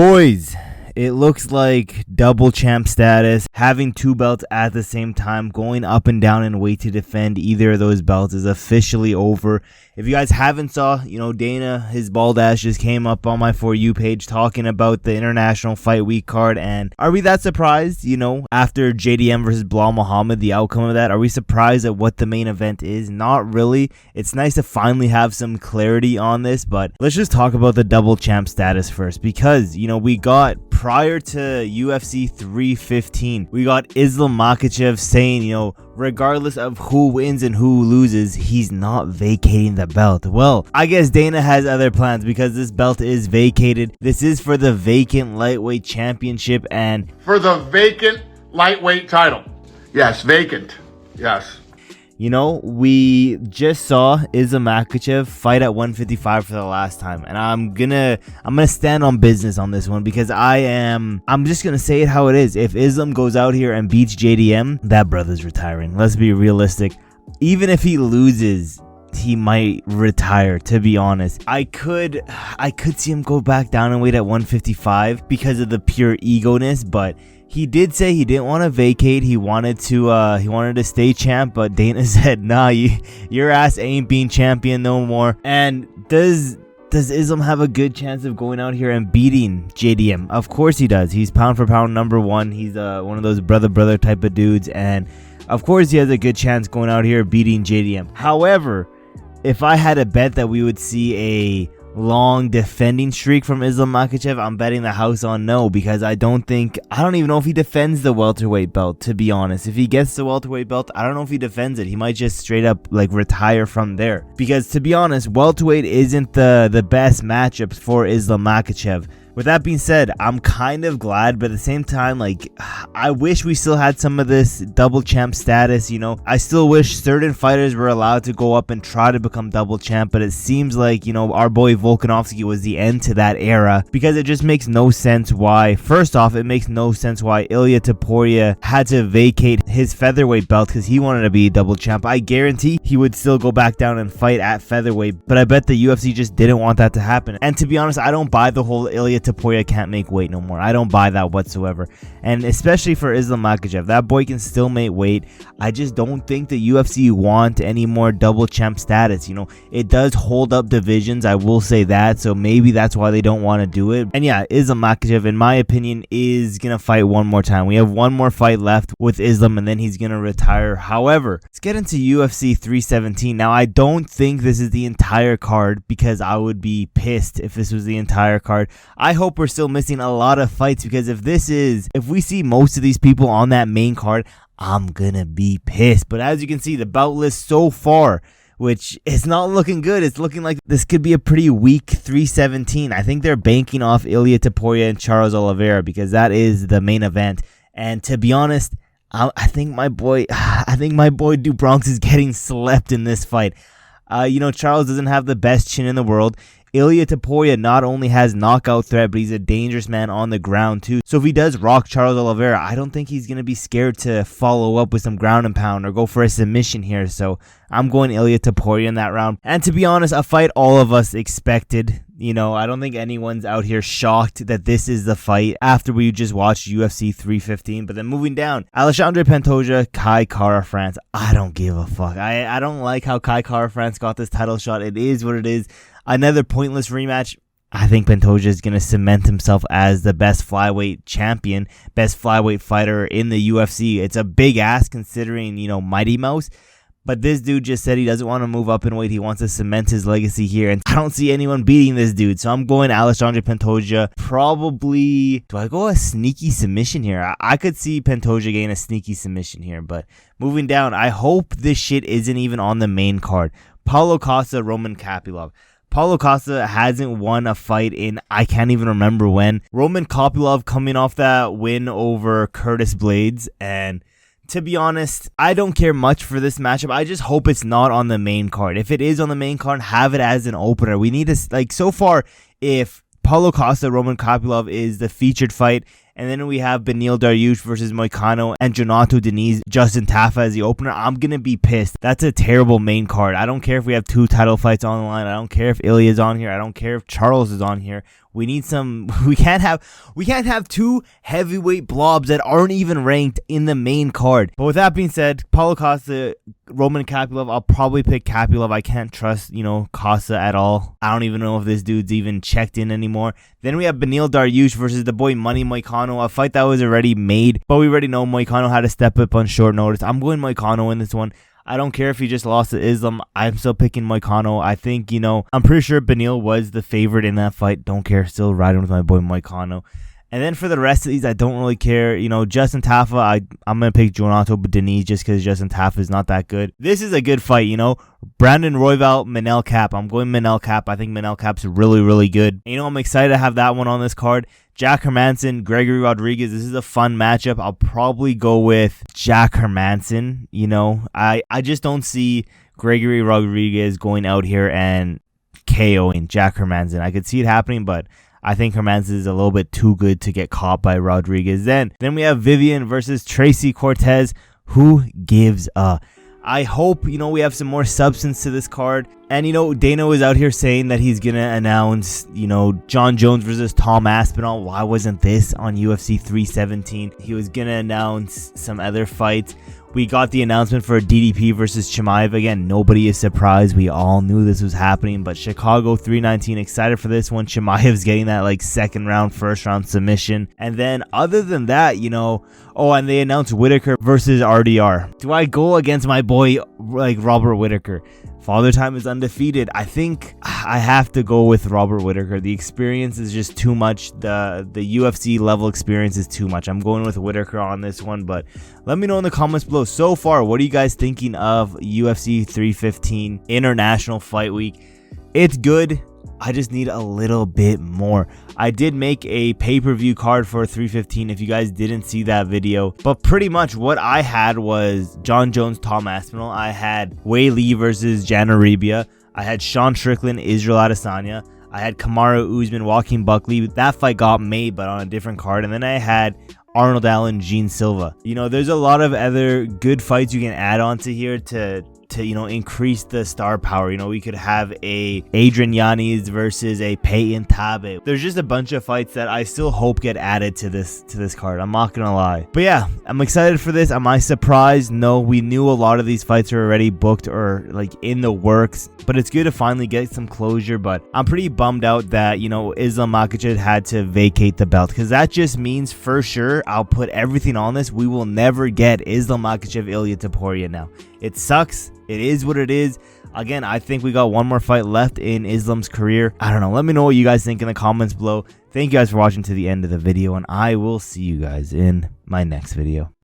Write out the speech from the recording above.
Boys, it looks like double champ status, having two belts at the same time, going up and down in weight to defend either of those belts is officially over. If you guys haven't saw, Dana, his bald ass just came up on my For You page talking about the International Fight Week card, and are we that surprised, after JDM versus Bilal Muhammad, the outcome of that? Are we surprised at what the main event is? Not really. It's nice to finally have some clarity on this, but let's just talk about the double champ status first, because, we got, prior to UFC 315, we got Islam Makhachev saying, regardless of who wins and who loses, he's not vacating the belt. Well, I guess Dana has other plans because this belt is vacated. This is for the vacant lightweight championship and for the vacant lightweight title. Yes, vacant. Yes. We just saw Islam Makhachev fight at 155 for the last time, and I'm gonna stand on business on this one because I'm just gonna say it how it is. If Islam goes out here and beats JDM, that brother's retiring. Let's be realistic. Even if he loses, he might retire, to be honest. I could see him go back down and weight at 155 because of the pure ego-ness, but he did say he didn't want to vacate. He wanted to stay champ, but Dana said, nah, your ass ain't being champion no more. And does Islam have a good chance of going out here and beating JDM? Of course he does. He's pound for pound number one. He's one of those brother type of dudes, and of course he has a good chance going out here beating JDM. However, if I had a bet that we would see a long defending streak from Islam Makhachev, I'm betting the house on no, because I don't even know if he defends the welterweight belt, to be honest. If he gets the welterweight belt, I don't know if he defends it. He might just straight up retire from there, because to be honest, welterweight isn't the best matchup for Islam Makhachev. With that being said, I'm kind of glad, but at the same time, I wish we still had some of this double champ status, I still wish certain fighters were allowed to go up and try to become double champ, but it seems like, our boy Volkanovski was the end to that era, because it just makes no sense why. First off, it makes no sense why Ilia Topuria had to vacate his featherweight belt because he wanted to be double champ. I guarantee he would still go back down and fight at featherweight, but I bet the UFC just didn't want that to happen. And to be honest, I don't buy the whole Ilia Topuria can't make weight no more. I don't buy that whatsoever. And especially for Islam Makhachev, that boy can still make weight. I just don't think the UFC want any more double champ status. It does hold up divisions, I will say that, so maybe that's why they don't want to do it. And yeah, Islam Makhachev, in my opinion, is gonna fight one more time. We have one more fight left with Islam, and then he's gonna retire. However, let's get into UFC 317. Now, I don't think this is the entire card, because I would be pissed if this was the entire card. I hope we're still missing a lot of fights, because if we see most of these people on that main card, I'm gonna be pissed. But as you can see, the bout list so far, which is not looking good. It's looking like this could be a pretty weak 317. I think they're banking off Ilia Topuria and Charles Oliveira, because that is the main event. And to be honest, I think my boy Do Bronx is getting slept in this fight. Charles doesn't have the best chin in the world. Ilia Topuria not only has knockout threat, but he's a dangerous man on the ground too. So if he does rock Charles Oliveira, I don't think he's going to be scared to follow up with some ground and pound or go for a submission here. So I'm going Ilia Topuria in that round. And to be honest, a fight all of us expected. I don't think anyone's out here shocked that this is the fight after we just watched UFC 315. But then moving down, Alexandre Pantoja, Kai Kara France. I don't give a fuck. I don't like how Kai Kara France got this title shot. It is what it is. Another pointless rematch. I think Pantoja is going to cement himself as the best flyweight champion, best flyweight fighter in the UFC. It's a big ask considering, Mighty Mouse. But this dude just said he doesn't want to move up in weight. He wants to cement his legacy here. And I don't see anyone beating this dude. So I'm going Alexandre Pantoja. Probably, do I go a sneaky submission here? I could see Pantoja getting a sneaky submission here. But moving down, I hope this shit isn't even on the main card. Paulo Costa, Roman Kopylov. Paulo Costa hasn't won a fight in I can't even remember when. Roman Kopylov coming off that win over Curtis Blades, and to be honest, I don't care much for this matchup. I just hope it's not on the main card. If it is on the main card, have it as an opener. We need to, so far, if Paulo Costa, Roman Kopylov is the featured fight, And then we have Beneil Dariush versus Moicano and Jonathan Deniz, Justin Tafa as the opener. I'm going to be pissed. That's a terrible main card. I don't care if we have 2 title fights on the line. I don't care if Ilya is on here. I don't care if Charles is on here. We need some. We can't have 2 heavyweight blobs that aren't even ranked in the main card. But with that being said, Paulo Costa, Roman Kapilov. I'll probably pick Kapilov. I can't trust, Costa at all. I don't even know if this dude's even checked in anymore. Then we have Beneil Dariush versus the boy Money Moicano, a fight that was already made, but we already know Moicano had to step up on short notice. I'm going Moicano in this one. I don't care if he just lost to Islam. I'm still picking Moicano. I think, I'm pretty sure Beneil was the favorite in that fight. Don't care. Still riding with my boy Moicano. And then for the rest of these, I don't really care. Justin Tafa, I'm going to pick Jonathan Deniz just because Justin Tafa is not that good. This is a good fight, Brandon Royval, Manel Cap. I'm going Manel Cap. I think Manel Cap's really, really good. I'm excited to have that one on this card. Jack Hermansson, Gregory Rodriguez. This is a fun matchup. I'll probably go with Jack Hermansson. I just don't see Gregory Rodriguez going out here and KOing Jack Hermansson. I could see it happening, but I think Hermansson is a little bit too good to get caught by Rodriguez. Then we have Vivian versus Tracy Cortez. Who gives a... I hope, we have some more substance to this card. And, Dana is out here saying that he's going to announce, John Jones versus Tom Aspinall. Why wasn't this on UFC 317? He was going to announce some other fights. We got the announcement for DDP versus Chimaev. Again, nobody is surprised. We all knew this was happening. But Chicago 319, excited for this one. Chimaev's getting that second round, first round submission. And then other than that, and they announced Whitaker versus RDR. Do I go against my boy Robert Whitaker? Father Time is undefeated. I think I have to go with Robert Whitaker. The experience is just too much. The UFC level experience is too much. I'm going with Whitaker on this one, but let me know in the comments below. So far, what are you guys thinking of UFC 315 International Fight Week? It's good. I just need a little bit more. I did make a pay-per-view card for 315 if you guys didn't see that video. But pretty much what I had was John Jones, Tom Aspinall. I had Wei Lee versus Jana Ribia. I had Sean Strickland, Israel Adesanya. I had Kamaru Usman, Joaquin Buckley. That fight got made, but on a different card. And then I had Arnold Allen, Gene Silva. There's a lot of other good fights you can add on to here to increase the star power. We could have a Adrian Yanez versus a Peyton Tabe. There's just a bunch of fights that I still hope get added to this card. I'm not gonna lie. But yeah, I'm excited for this. Am I surprised? No, we knew a lot of these fights are already booked or in the works. But it's good to finally get some closure. But I'm pretty bummed out that, Islam Makhachev had to vacate the belt, because that just means for sure, I'll put everything on this, we will never get Islam Makhachev Ilya Topuria now. It sucks. It is what it is. Again, I think we got one more fight left in Islam's career. I don't know. Let me know what you guys think in the comments below. Thank you guys for watching to the end of the video, and I will see you guys in my next video.